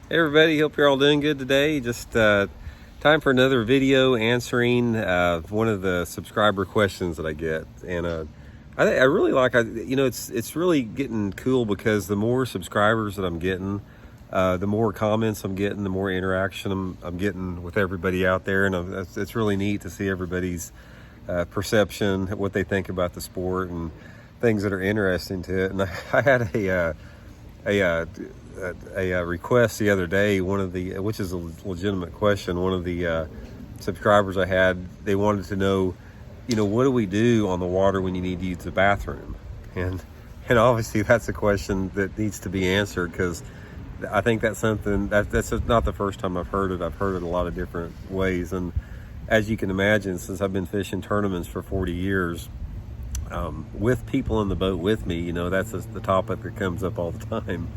Hey everybody, hope you're all doing good today. Just time for another video answering one of the subscriber questions that I get. And I really like, it's really getting cool because the more subscribers that I'm getting, the more comments I'm getting, the more interaction I'm getting with everybody out there. And it's really neat to see everybody's perception, what they think about the sport and things that are interesting to it. And I had a request the other day, which is a legitimate question. One of the subscribers I had, they wanted to know, what do we do on the water when you need to use the bathroom? And obviously that's a question that needs to be answered, because I think that's something that's not the first time I've heard it. I've heard it a lot of different ways. And as you can imagine, since I've been fishing tournaments for 40 years, with people in the boat with me, that's just the topic that comes up all the time.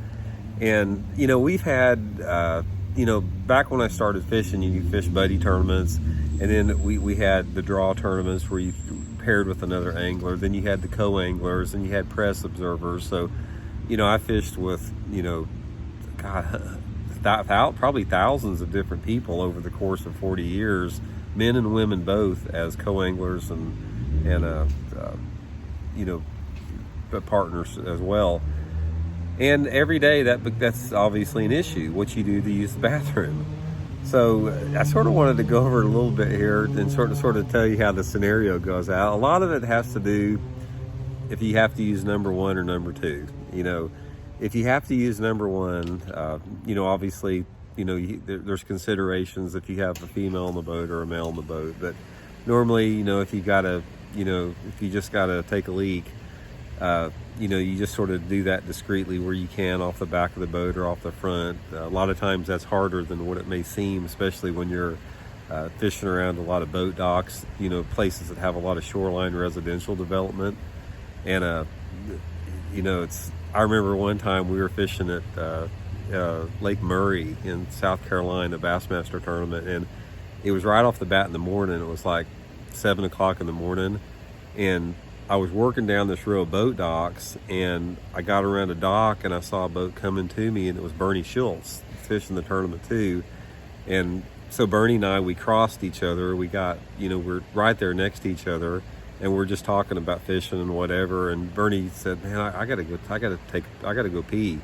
And, we've had, back when I started fishing, you fish buddy tournaments, and then we had the draw tournaments where you paired with another angler. Then you had the co-anglers, and you had press observers. So, I fished with, probably thousands of different people over the course of 40 years, men and women both, as co-anglers and partners as well. And every day that's obviously an issue, what you do to use the bathroom. So I sort of wanted to go over it a little bit here and sort of tell you how the scenario goes out. A lot of it has to do if you have to use number one or number two. If you have to use number one, obviously, there's considerations if you have a female on the boat or a male on the boat. But normally, if you just gotta take a leak, you just sort of do that discreetly where you can, off the back of the boat or off the front. A lot of times that's harder than what it may seem, especially when you're fishing around a lot of boat docks, places that have a lot of shoreline residential development. And, I remember one time we were fishing at Lake Murray in South Carolina, Bassmaster tournament, and it was right off the bat in the morning. It was like 7 o'clock in the morning, and I was working down this row of boat docks, and I got around a dock and I saw a boat coming to me, and it was Bernie Schultz fishing the tournament too. And so Bernie and I, we crossed each other. We got, we're right there next to each other, and we're just talking about fishing and whatever. And Bernie said, "Man, I gotta go pee."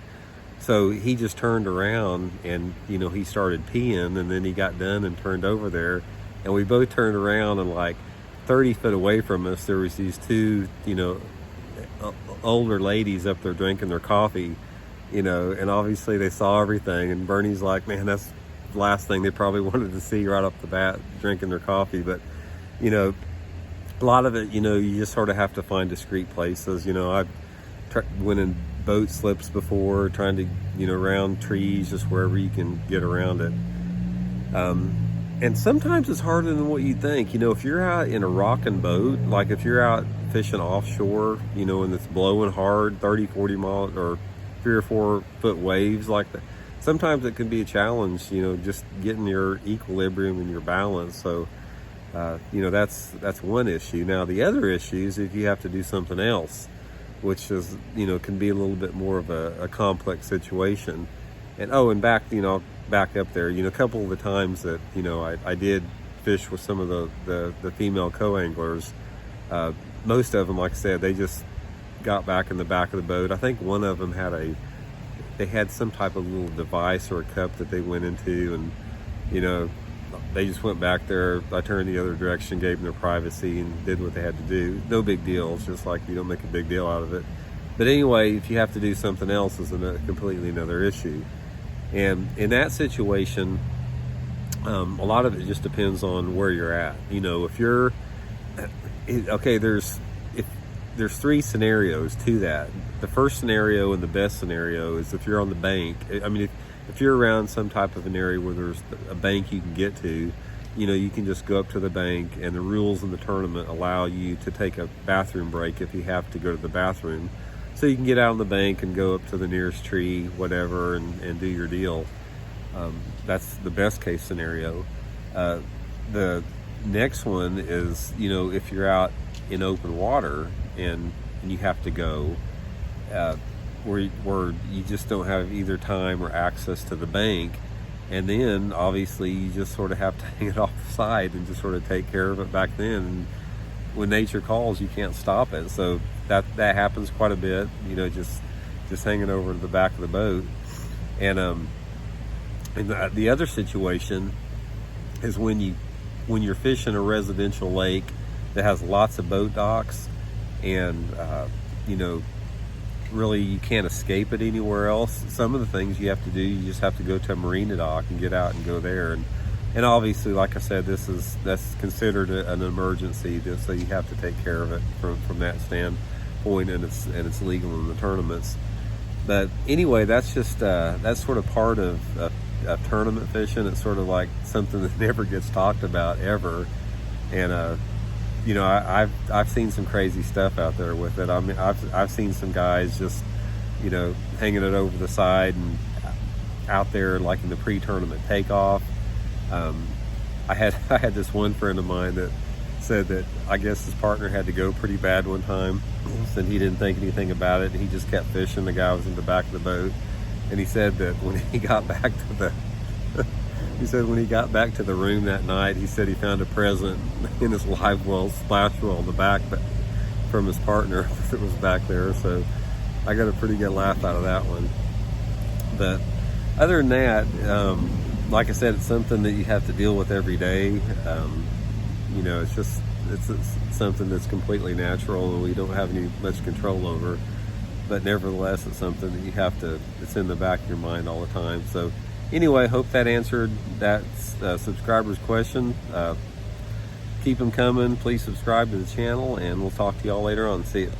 So he just turned around and, he started peeing, and then he got done and turned over there, and we both turned around, and like 30 foot away from us, there was these two, older ladies up there drinking their coffee, and obviously they saw everything. And Bernie's like, "Man, that's the last thing they probably wanted to see right off the bat, drinking their coffee." But, a lot of it, you just sort of have to find discreet places. I've went in boat slips before, trying to, around trees, just wherever you can get around it. And sometimes it's harder than what you think. If you're out in a rocking boat, like if you're out fishing offshore, and it's blowing hard, 30, 40 mile or 3 or 4 foot waves like that, sometimes it can be a challenge, just getting your equilibrium and your balance. So, that's one issue. Now, the other issue is if you have to do something else, which is, can be a little bit more of a complex situation. And back up there, a couple of the times that, I did fish with some of the female co-anglers, most of them, like I said, they just got back in the back of the boat. I think one of them had some type of little device or a cup that they went into, and, they just went back there. I turned the other direction, gave them their privacy, and did what they had to do. No big deal. It's just like, you don't make a big deal out of it. But anyway, if you have to do something else, is completely another issue. And in that situation, a lot of it just depends on where you're at. If you're okay, there's 3 scenarios to that. The first scenario and the best scenario is if you're on the bank. I mean, if you're around some type of an area where there's a bank you can get to, you can just go up to the bank, and the rules in the tournament allow you to take a bathroom break if you have to go to the bathroom. So you can get out on the bank and go up to the nearest tree, whatever, and do your deal. That's the best case scenario. The next one is, if you're out in open water and you have to go, where you just don't have either time or access to the bank. And then obviously you just sort of have to hang it off the side and just sort of take care of it back then. And when nature calls, you can't stop it. So that happens quite a bit, you know, just hanging over to the back of the boat. And the other situation is when you're fishing a residential lake that has lots of boat docks, and you know, really you can't escape it anywhere else. Some of the things you have to do, you just have to go to a marina dock and get out and go there. And obviously, like I said, that's considered an emergency, so you have to take care of it from that standpoint, and it's legal in the tournaments. But anyway, that's just that's sort of part of tournament fishing. It's sort of like something that never gets talked about ever. And you know, I've seen some crazy stuff out there with it. I mean, I've seen some guys just, you know, hanging it over the side and out there like in the pre-tournament takeoff. I had this one friend of mine that said that I guess his partner had to go pretty bad one time, and he didn't think anything about it, and he just kept fishing. The guy was in the back of the boat, and he said that when he got back to the room that night, he said he found a present in his live well splash well in the back, but from his partner that was back there. So I got a pretty good laugh out of that one. But other than that, like I said, it's something that you have to deal with every day. You know, it's something that's completely natural and we don't have any much control over. But nevertheless, it's something that it's in the back of your mind all the time. So anyway, hope that answered that subscriber's question. Keep them coming. Please subscribe to the channel, and we'll talk to y'all later on. See ya.